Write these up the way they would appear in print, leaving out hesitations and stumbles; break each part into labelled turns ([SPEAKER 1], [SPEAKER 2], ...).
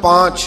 [SPEAKER 1] 5,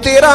[SPEAKER 1] 13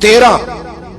[SPEAKER 1] 13।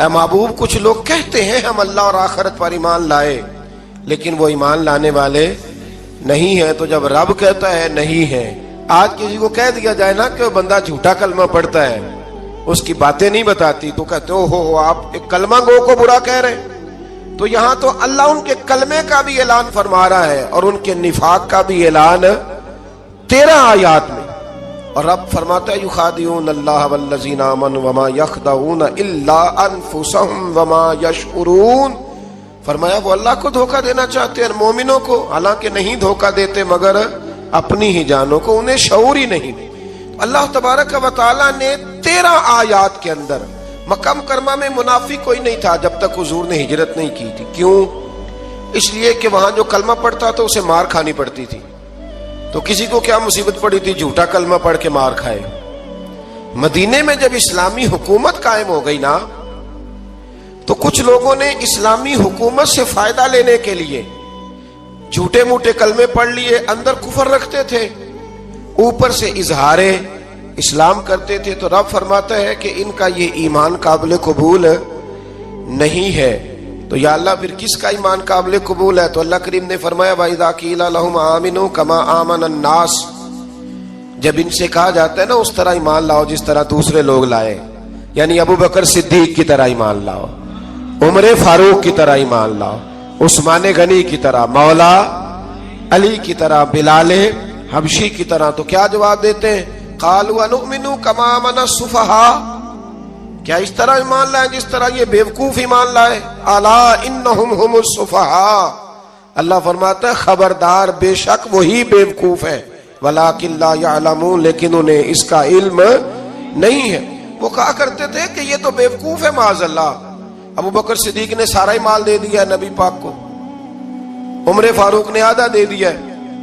[SPEAKER 1] اے محبوب کچھ لوگ کہتے ہیں ہم اللہ اور آخرت پر ایمان لائے، لیکن وہ ایمان لانے والے نہیں ہیں۔ تو جب رب کہتا ہے نہیں ہے، آج کسی کو کہہ دیا جائے نا کہ وہ بندہ جھوٹا کلمہ پڑھتا ہے، اس کی باتیں نہیں بتاتی، تو کہتے ہو آپ ایک کلمہ گو کو برا کہہ رہے ہیں۔ تو یہاں تو اللہ ان کے کلمے کا بھی اعلان فرما رہا ہے اور ان کے نفاق کا بھی اعلان 13 آیات میں۔ اور رب فرماتا ہے یخادعون اللہ والذین آمنوا وما یخدعون الا انفسهم وما یشعرون۔ فرمایا وہ اللہ کو دھوکہ دینا چاہتے ہیں مومنوں کو، حالانکہ نہیں دھوکہ دیتے مگر اپنی ہی جانوں کو، انہیں شعور ہی نہیں۔ اللہ تبارک و تعالیٰ نے 13 آیات کے اندر مکہ مکرمہ میں منافق کوئی نہیں تھا جب تک حضور نے ہجرت نہیں کی تھی۔ کیوں؟ اس لیے کہ وہاں جو کلمہ پڑھتا تھا اسے مار کھانی پڑتی تھی۔ تو کسی کو کیا مصیبت پڑی تھی جھوٹا کلمہ پڑھ کے مار کھائے۔ مدینے میں جب اسلامی حکومت قائم ہو گئی نا، تو کچھ لوگوں نے اسلامی حکومت سے فائدہ لینے کے لیے جھوٹے موٹے کلمے پڑھ لیے، اندر کفر رکھتے تھے، اوپر سے اظہار اسلام کرتے تھے۔ تو رب فرماتا ہے کہ ان کا یہ ایمان قابل قبول نہیں ہے۔ تو یا اللہ پھر کس کا ایمان قابل قبول ہے؟ تو اللہ کریم نے فرمایا وَإِذَا قِيلَ لَهُمْ آمِنُوا كَمَا آمَنَ النَّاسُ، جب ان سے کہا جاتا ہے نا اس طرح ایمان لاؤ جس طرح دوسرے لوگ لائے، یعنی ابو بکر صدیق کی طرح ایمان لاؤ، عمر فاروق کی طرح ایمان لاؤ، عثمان غنی کی طرح، مولا علی کی طرح، بلال حبشی کی طرح، تو کیا جواب دیتے ہیں؟ قالوا انؤمن كما آمن السفهاء، کیا اس طرح ایمان لائے جس طرح یہ بیوقوف ایمان لائے؟ الا انہم هم السفهاء، اللہ فرماتا ہے خبردار بے شک وہی بیوقوف ہے، ولکن لا يعلمون، لیکن انہیں اس کا علم نہیں ہے۔ وہ کہا کرتے تھے کہ یہ تو بیوقوف ہے معاذ اللہ۔ ابو بکر صدیق نے سارا ہی مال دے دیا نبی پاک کو، عمر فاروق نے آدھا دے دیا،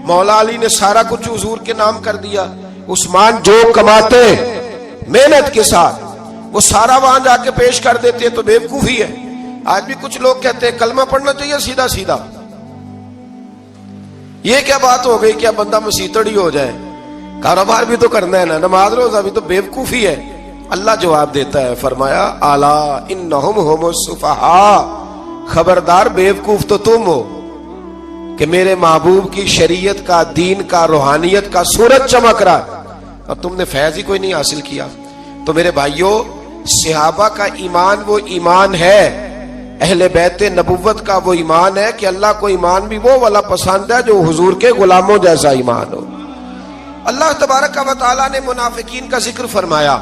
[SPEAKER 1] مولا علی نے سارا کچھ حضور کے نام کر دیا، عثمان جو کماتے محنت کے ساتھ وہ سارا وہاں جا کے پیش کر دیتے، تو بیوقوفی ہے۔ آج بھی کچھ لوگ کہتے ہیں کلمہ پڑھنا چاہیے سیدھا سیدھا، یہ کیا بات ہو گئی کیا بندہ مسیتڑی ہو جائے؟ کاروبار بھی تو کرنا ہے نا، نماز روزہ بھی، تو بیوقوفی ہے۔ اللہ جواب دیتا ہے، فرمایا الا انہم هم السفہاء، خبردار بیوقوف تو تم ہو کہ میرے محبوب کی شریعت کا، دین کا، روحانیت کا سورج چمک رہا اور تم نے فیض ہی کوئی نہیں حاصل کیا۔ تو میرے بھائیوں، صحابہ کا ایمان وہ ایمان ہے، اہل بیت نبوت کا وہ ایمان ہے کہ اللہ کو ایمان بھی وہ والا پسند ہے جو حضور کے غلاموں جیسا ایمان ہو۔ اللہ تبارک و تعالیٰ نے منافقین کا ذکر فرمایا،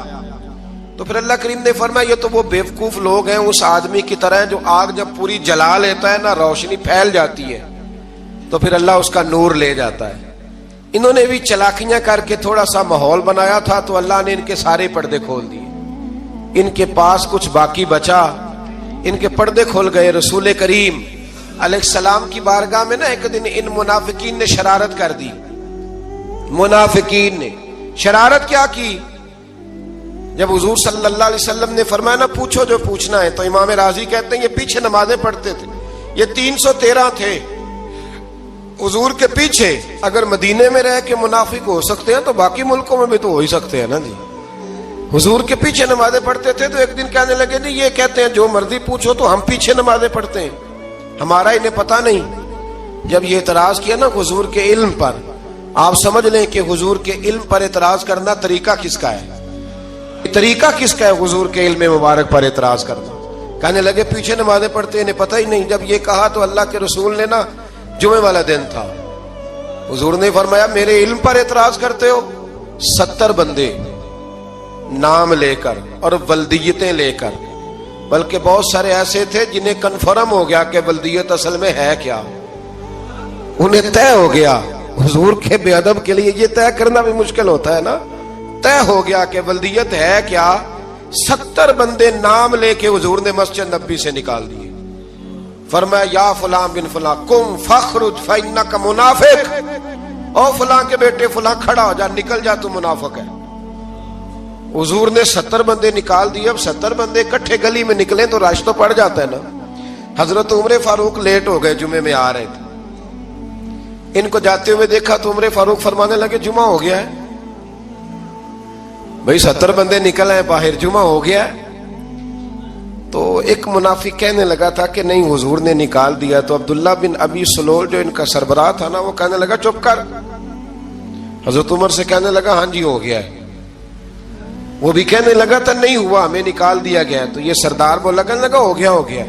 [SPEAKER 1] تو پھر اللہ کریم نے فرمایا یہ تو وہ بیوقوف لوگ ہیں اس آدمی کی طرح جو آگ جب پوری جلا لیتا ہے نا روشنی پھیل جاتی ہے تو پھر اللہ اس کا نور لے جاتا ہے۔ انہوں نے بھی چلاکیاں کر کے تھوڑا سا ماحول بنایا تھا تو اللہ نے ان کے سارے پردے کھول دیے، ان کے پاس کچھ باقی بچا، ان کے پردے کھول گئے۔ رسول کریم علیہ السلام کی بارگاہ میں نا ایک دن ان منافقین نے شرارت کر دی۔ منافقین نے شرارت کیا کی؟ جب حضور صلی اللہ علیہ وسلم نے فرمایا نا پوچھو جو پوچھنا ہے، تو امام راضی کہتے ہیں یہ پیچھے نمازیں پڑھتے تھے، یہ 313 تھے حضور کے پیچھے۔ اگر مدینے میں رہ کے منافق ہو سکتے ہیں تو باقی ملکوں میں بھی تو ہو ہی سکتے ہیں نا جی۔ حضور کے پیچھے نمازیں پڑھتے تھے، تو ایک دن کہنے لگے جی یہ کہتے ہیں جو مرضی پوچھو تو ہم پیچھے نمازیں پڑھتے ہیں، ہمارا انہیں پتہ نہیں۔ جب یہ اعتراض کیا نا حضور کے علم پر، آپ سمجھ لیں کہ حضور کے علم پر اعتراض کرنا طریقہ کس کا ہے؟ طریقہ کس کا ہے حضور کے علم مبارک پر اعتراض کرنا؟ کہنے لگے پیچھے نمازیں پڑھتے ہیں، انہیں پتہ ہی نہیں۔ جب یہ کہا تو اللہ کے رسول نے نا، جمعے والا دن تھا، حضور نے فرمایا میرے علم پر اعتراض کرتے ہو؟ 70 بندے نام لے کر اور ولدیتیں لے کر، بلکہ بہت سارے ایسے تھے جنہیں کنفرم ہو گیا کہ ولدیت اصل میں ہے کیا، انہیں طے ہو گیا۔ حضور کے بے ادب کے لیے یہ طے کرنا بھی مشکل ہوتا ہے نا، طے ہو گیا کہ ولدیت ہے کیا۔ 70 بندے نام لے کے حضور نے مسجد نبی سے نکال دیے، فرمایا یا فلاں بن فلاں قم فخرج فإنک منافق، او فلاں کے بیٹے فلاں کھڑا ہو جا، نکل جا، تو منافق ہے۔ حضور نے 70 بندے نکال دیے۔ اب 70 بندے اکٹھے گلی میں نکلیں تو رش تو پڑ جاتا ہے نا۔ حضرت عمر فاروق لیٹ ہو گئے، جمعے میں آ رہے تھے، ان کو جاتے ہوئے دیکھا تو عمر فاروق فرمانے لگے جمعہ ہو گیا ہے، بھائی 70 بندے نکل آئے باہر، جمعہ ہو گیا. تو ایک منافق کہنے لگا تھا کہ نہیں حضور نے نکال دیا. تو عبداللہ بن ابی سلول جو ان کا سربراہ تھا نا، وہ کہنے لگا چپ کر. حضرت عمر سے کہنے لگا ہاں جی ہو گیا ہے. وہ بھی کہنے لگا تھا نہیں ہوا، ہمیں نکال دیا گیا. تو یہ سردار بولا، کہنے لگا ہو گیا ہو گیا.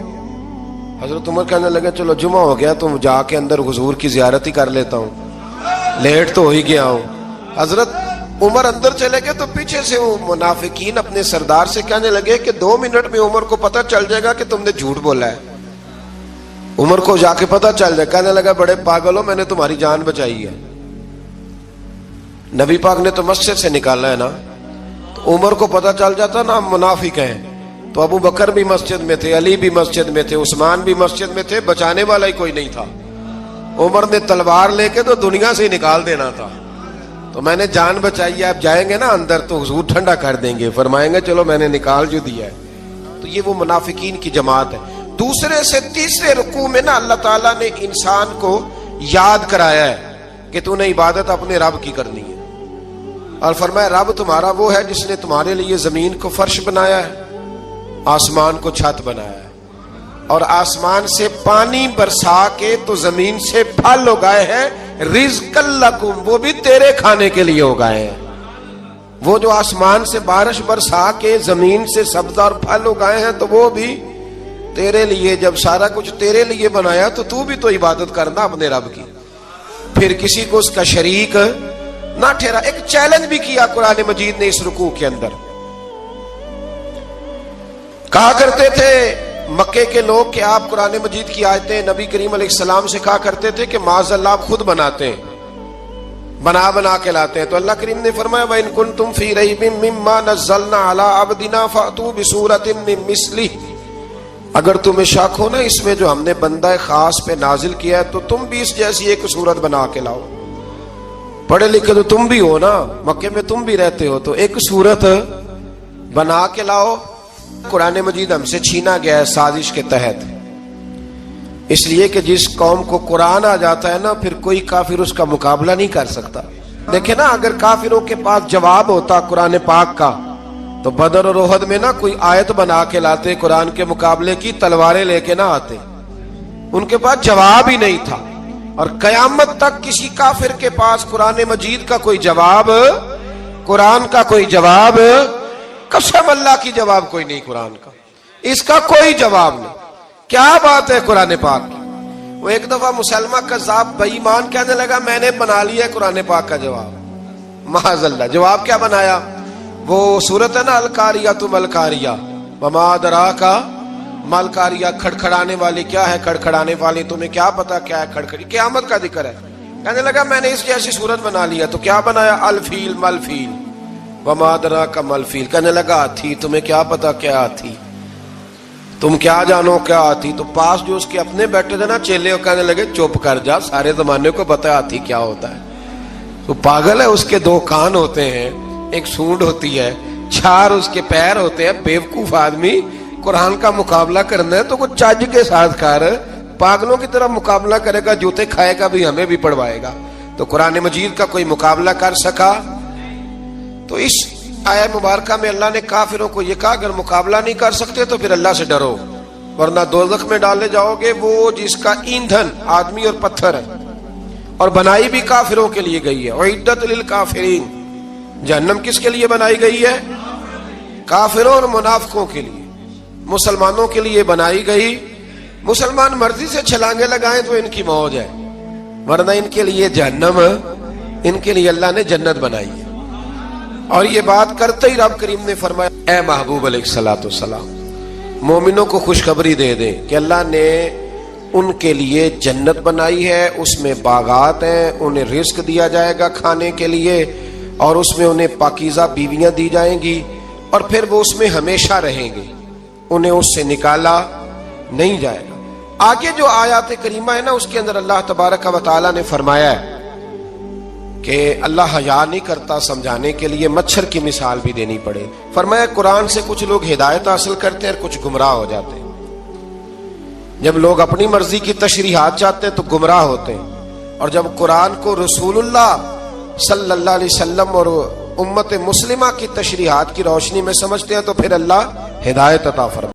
[SPEAKER 1] حضرت عمر کہنے لگا چلو جمعہ ہو گیا تو جا کے اندر حضور کی زیارت ہی کر لیتا ہوں، لیٹ تو ہو ہی گیا ہوں. حضرت عمر اندر چلے گئے تو پیچھے سے وہ منافقین اپنے سردار سے کہنے لگے کہ 2 منٹ میں عمر کو پتہ چل جائے گا کہ تم نے جھوٹ بولا ہے. عمر کو جا کے پتہ چل جائے. کہنے لگا بڑے پاگل ہو، میں نے تمہاری جان بچائی ہے. نبی پاک نے تو مسجد سے نکالا ہے نا. تو عمر کو پتہ چل جاتا نا ہم منافق ہیں. تو ابو بکر بھی مسجد میں تھے، علی بھی مسجد میں تھے، عثمان بھی مسجد میں تھے، بچانے والا ہی کوئی نہیں تھا. عمر نے تلوار لے کے تو دنیا سے ہی نکال دینا تھا. تو میں نے جان بچائی ہے، آپ جائیں گے نا اندر تو حضور ٹھنڈا کر دیں گے، فرمائیں گے چلو میں نے نکال جو دیا ہے. تو یہ وہ منافقین کی جماعت ہے. دوسرے سے تیسرے رکوع میں نا اللہ تعالیٰ نے انسان کو یاد کرایا ہے کہ تو نے عبادت اپنے رب کی کرنی ہے. اور فرمایا رب تمہارا وہ ہے جس نے تمہارے لیے زمین کو فرش بنایا ہے، آسمان کو چھت بنایا ہے، اور آسمان سے پانی برسا کے تو زمین سے پھل اگائے ہیں، رزق لکم، وہ بھی تیرے کھانے کے لیے اگائے ہیں. وہ جو آسمان سے بارش برسا کے زمین سے سبز اور پھل اگائے ہیں تو وہ بھی تیرے لیے. جب سارا کچھ تیرے لیے بنایا تو بھی تو عبادت کرنا اپنے رب کی، پھر کسی کو اس کا شریک نہ ٹھہرا. ایک چیلنج بھی کیا قرآن مجید نے اس رکوع کے اندر. کہا کرتے تھے مکے کے لوگ کہ آپ قرآن مجید کی آیتیں نبی کریم علیہ السلام سے کہا کرتے تھے کہ معاذ اللہ آپ خود بناتے ہیں، بنا کے لاتے ہیں. تو اللہ کریم نے فرمایا وَإِن كُنتُمْ فِي رَيْبٍ مِّمَّا نَزَّلْنَا عَلَىٰ عَبْدِنَا فَأْتُوا بِسُورَةٍ مِّن مِّثْلِهِ، اگر تمہیں شک ہو نا اس میں جو ہم نے بندہ خاص پہ نازل کیا ہے تو تم بھی اس جیسی ایک صورت بنا کے لاؤ. پڑھے لکھے تو تم بھی ہو نا، مکے میں تم بھی رہتے ہو، تو ایک صورت بنا کے لاؤ. قرآن مجید ہم سے چھینا گیا ہے سازش کے تحت، اس لیے کہ جس قوم کو قرآن آ جاتا ہے نا پھر کوئی کافر اس کا مقابلہ نہیں کر سکتا. دیکھیں نا اگر کافروں کے پاس جواب ہوتا قرآن پاک کا تو بدر اور احد میں نا کوئی آیت بنا کے لاتے، قرآن کے مقابلے کی تلواریں لے کے نہ آتے. ان کے پاس جواب ہی نہیں تھا. اور قیامت تک کسی کافر کے پاس قرآن مجید کا کوئی جواب، قرآن کا کوئی جواب، قسم اللہ کی جواب کوئی نہیں. قرآن کا اس کا کوئی جواب نہیں. کیا بات ہے قرآن پاک کی. وہ ایک دفعہ مسلمہ کذاب بے ایمان کہنے لگا میں نے بنا لیا ہے قرآن پاک کا جواب. معاذ اللہ. جواب کیا بنایا؟ وہ صورت ہے نا القاریۃ ما القاریۃ وما ادراک ما القاریۃ، کھڑکھڑانے والی کیا ہے، کھڑکھڑانے والی تمہیں کیا پتا کیا ہے کھڑکھڑی، قیامت کا ذکر ہے. کہنے لگا میں نے اس جیسی صورت بنا لیا. تو کیا بنایا؟ الفیل مل فیل وما ادراک ما الفیل. کہنے لگا ہاتھی، تمہیں کیا پتا کیا ہاتھی، تم کیا جانو کیا ہاتھی. تو پاس جو اس کے اپنے بیٹھے تھے نا چیلے، کہنے لگے چپ کر جا، سارے زمانے کو پتا ہے ہاتھی کیا ہوتا ہے. تو پاگل ہے، اس کے 2 کان ہوتے ہیں، ایک سونڈ ہوتی ہے، 4 اس کے پیر ہوتے ہیں. بیوقوف آدمی قرآن کا مقابلہ کرنا ہے تو کچھ چج کے ساتھ کر، پاگلوں کی طرح مقابلہ کرے گا، جوتے کھائے گا بھی ہمیں بھی پڑھوائے گا. تو قرآن مجید کا کوئی مقابلہ کر سکا؟ تو اس آیہ مبارکہ میں اللہ نے کافروں کو یہ کہا اگر مقابلہ نہیں کر سکتے تو پھر اللہ سے ڈرو، ورنہ دوزخ میں ڈالے جاؤ گے، وہ جس کا ایندھن آدمی اور پتھر ہے، اور بنائی بھی کافروں کے لیے گئی ہے. اعدت للکافرین، جہنم کس کے لیے بنائی گئی ہے؟ کافروں اور منافقوں کے لیے. مسلمانوں کے لیے بنائی گئی. مسلمان مرضی سے چھلانگے لگائیں تو ان کی موج ہے، ورنہ ان کے لیے جہنم، ان کے لیے اللہ نے جنت بنائی ہے. اور یہ بات کرتے ہی رب کریم نے فرمایا اے محبوب علیہ الصلوۃ والسلام مومنوں کو خوشخبری دے دیں کہ اللہ نے ان کے لیے جنت بنائی ہے، اس میں باغات ہیں، انہیں رزق دیا جائے گا کھانے کے لیے، اور اس میں انہیں پاکیزہ بیویاں دی جائیں گی، اور پھر وہ اس میں ہمیشہ رہیں گے، انہیں اس سے نکالا نہیں جائے گا. آگے جو آیات کریمہ ہے نا اس کے اندر اللہ تبارک و تعالیٰ نے فرمایا ہے کہ اللہ حیا نہیں کرتا سمجھانے کے لیے مچھر کی مثال بھی دینی پڑے. فرمایا قرآن سے کچھ لوگ ہدایت حاصل کرتے ہیں اور کچھ گمراہ ہو جاتے ہیں. جب لوگ اپنی مرضی کی تشریحات چاہتے ہیں تو گمراہ ہوتے ہیں، اور جب قرآن کو رسول اللہ صلی اللہ علیہ وسلم اور امت مسلمہ کی تشریحات کی روشنی میں سمجھتے ہیں تو پھر اللہ ہدایت عطا فرمائے۔